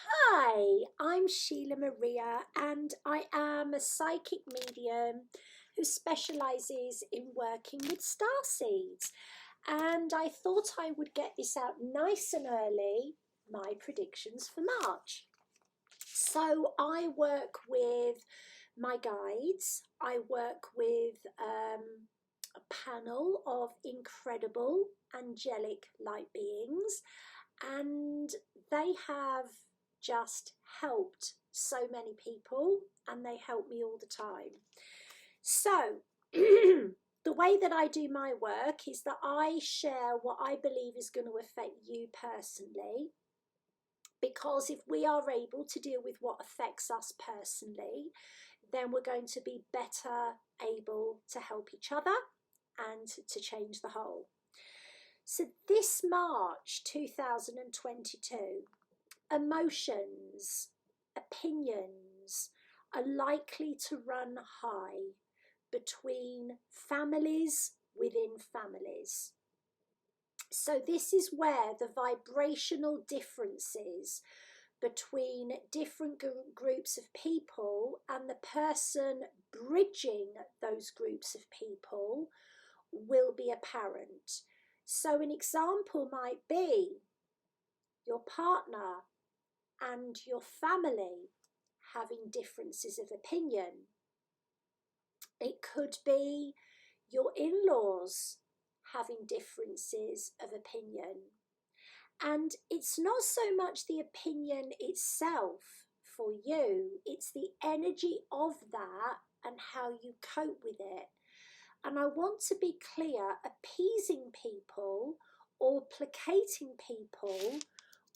Hi, I'm Sheila Maria, and I am a psychic medium who specializes in working with star seeds. And I thought I would get this out nice and early, my predictions for March. So I work with my guides, I work with a panel of incredible angelic light beings, and they have just helped so many people, and they help me all the time. So the way that I do my work is that I share what I believe is going to affect you personally, because if we are able to deal with what affects us personally, then we're going to be better able to help each other and to change the whole. So this March 2022, emotions, opinions are likely to run high between families within families. So this is where the vibrational differences between different groups of people and the person bridging those groups of people will be apparent. So an example might be your partner and your family having differences of opinion. It could be your in-laws having differences of opinion. And it's not so much the opinion itself for you, it's the energy of that and how you cope with it. And I want to be clear, appeasing people or placating people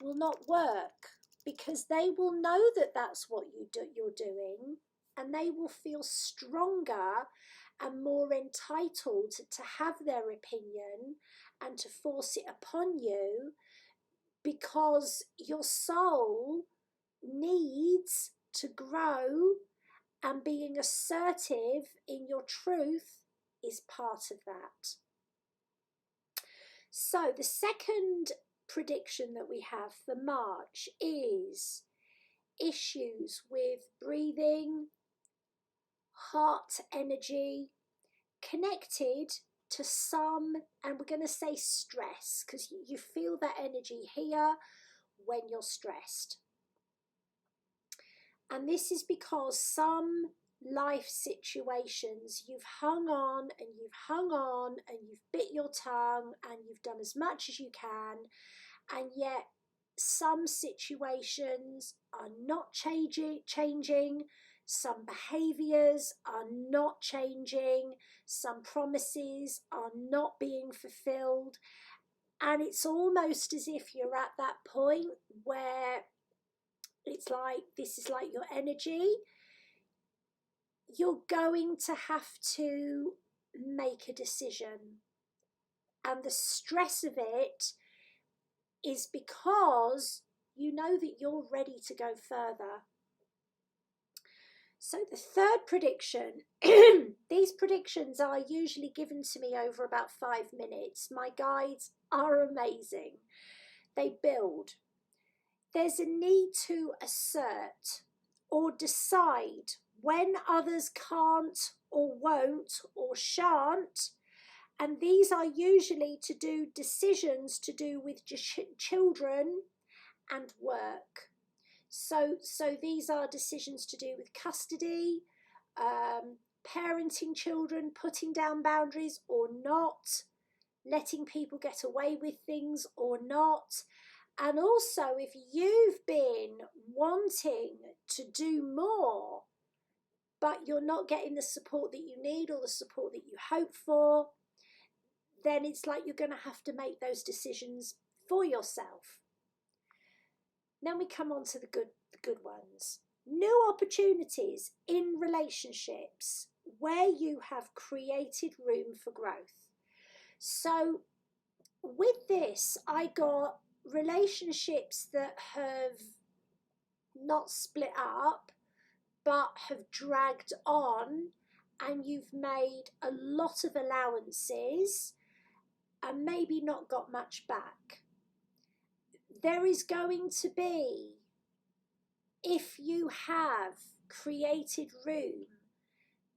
will not work, because they will know that that's what you're doing, and they will feel stronger and more entitled to have their opinion and to force it upon you, because your soul needs to grow, and being assertive in your truth is part of that. So the second prediction that we have for March is issues with breathing, heart energy, connected to some, and we're going to say stress, because you feel that energy here when you're stressed. And this is because some life situations you've hung on and you've hung on and you've bit your tongue and you've done as much as you can, and yet some situations are not changing, some behaviours are not changing, some promises are not being fulfilled, and it's almost as if you're at that point where it's like, this is like your energy. You're going to have to make a decision. And the stress of it is because you know that you're ready to go further. So the third prediction, these predictions are usually given to me over about 5 minutes. My guides are amazing. They build. There's a need to assert or decide when others can't or won't or shan't, and these are usually to do decisions to do with children and work. So these are decisions to do with custody, parenting children, putting down boundaries or not, letting people get away with things or not. And also, if you've been wanting to do more, but you're not getting the support that you need or the support that you hope for, then it's like you're going to have to make those decisions for yourself. Then we come on to the good ones. New opportunities in relationships where you have created room for growth. So with this, I got relationships that have not split up but have dragged on, and you've made a lot of allowances and maybe not got much back. There is going to be if you have created room,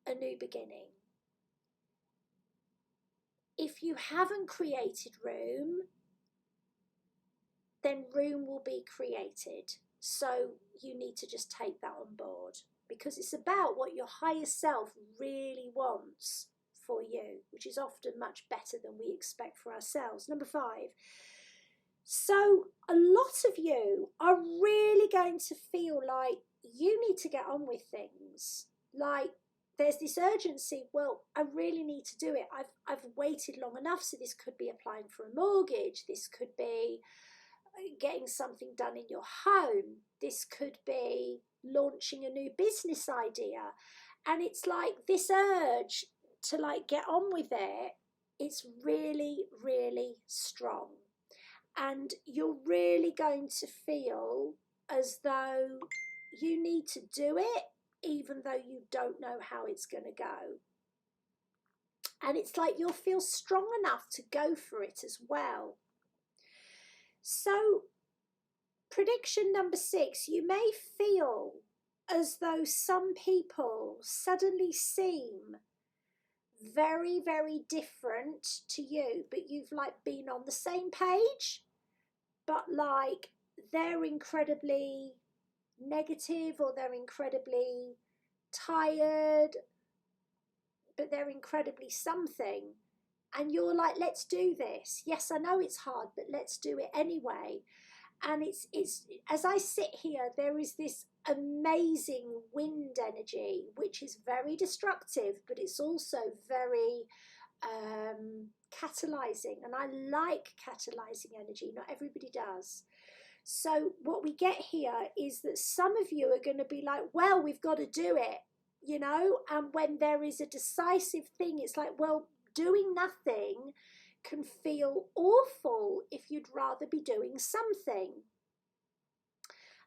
a new beginning. If you haven't created room, then room will be created. So you need to just take that on board, because it's about what your higher self really wants for you, which is often much better than we expect for ourselves. Number 5. So a lot of you are really going to feel like you need to get on with things. Like there's this urgency. Well, I really need to do it. I've waited long enough. So this could be applying for a mortgage. This could be getting something done in your home. This could be launching a new business idea. And it's like this urge to like get on with it. It's really, really strong. And you're really going to feel as though you need to do it, even though you don't know how it's going to go. And it's like you'll feel strong enough to go for it as well. So, prediction number 6, you may feel as though some people suddenly seem very, very different to you, but you've like been on the same page, but like they're incredibly negative, or they're incredibly tired, but they're incredibly something. And you're like, let's do this. Yes, I know it's hard, but let's do it anyway. And it's as I sit here, there is this amazing wind energy, which is very destructive, but it's also very catalyzing. And I like catalyzing energy. Not everybody does. So what we get here is that some of you are going to be like, well, we've got to do it, you know. And when there is a decisive thing, it's like, well, doing nothing can feel awful if you'd rather be doing something.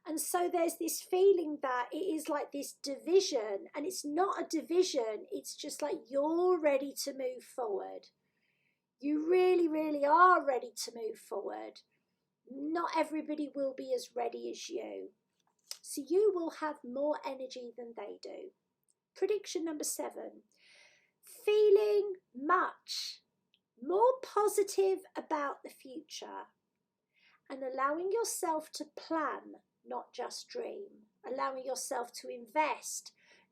And so there's this feeling that it is like this division, and it's not a division. It's just like you're ready to move forward. You really, really are ready to move forward. Not everybody will be as ready as you. So you will have more energy than they do. Prediction number 7. Feeling much more positive about the future, and allowing yourself to plan, not just dream. Allowing yourself to invest,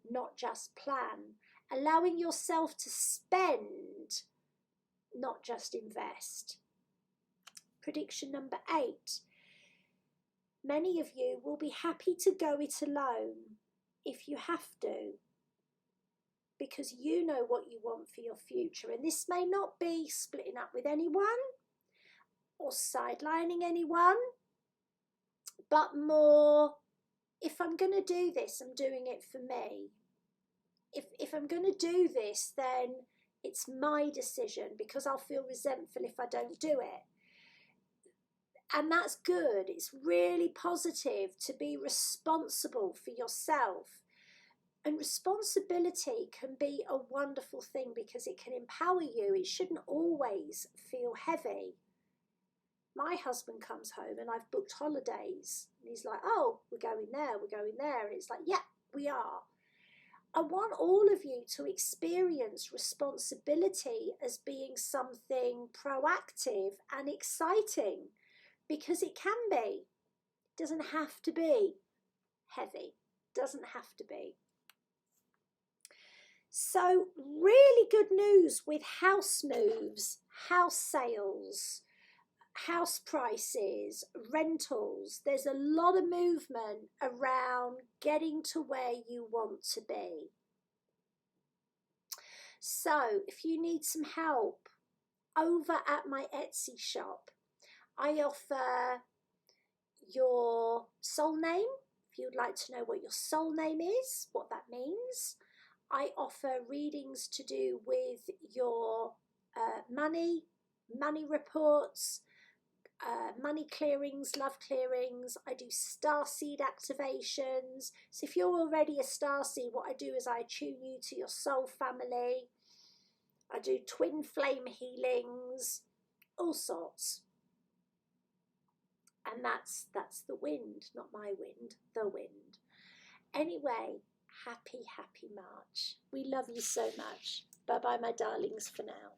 not just plan. Allowing yourself to spend, not just invest. Prediction number 8. Many of you will be happy to go it alone if you have to, because you know what you want for your future. And this may not be splitting up with anyone or sidelining anyone, but more, if I'm going to do this, I'm doing it for me. If I'm going to do this, then it's my decision, because I'll feel resentful if I don't do it. And that's good. It's really positive to be responsible for yourself. And responsibility can be a wonderful thing, because it can empower you. It shouldn't always feel heavy. My husband comes home and I've booked holidays. And he's like, oh, we're going there, we're going there. And it's like, yeah, we are. I want all of you to experience responsibility as being something proactive and exciting, because it can be. It doesn't have to be heavy. It doesn't have to be. So really good news with house moves, house sales, house prices, rentals. There's a lot of movement around getting to where you want to be. So if you need some help, over at my Etsy shop, I offer your soul name. If you'd like to know what your soul name is, what that means. I offer readings to do with your money reports, money clearings, love clearings. I do starseed activations. So if you're already a starseed, what I do is I attune you to your soul family. I do twin flame healings, all sorts. And that's the wind, not my wind, the wind. Anyway, happy March. We love you so much. Bye bye, my darlings, for now.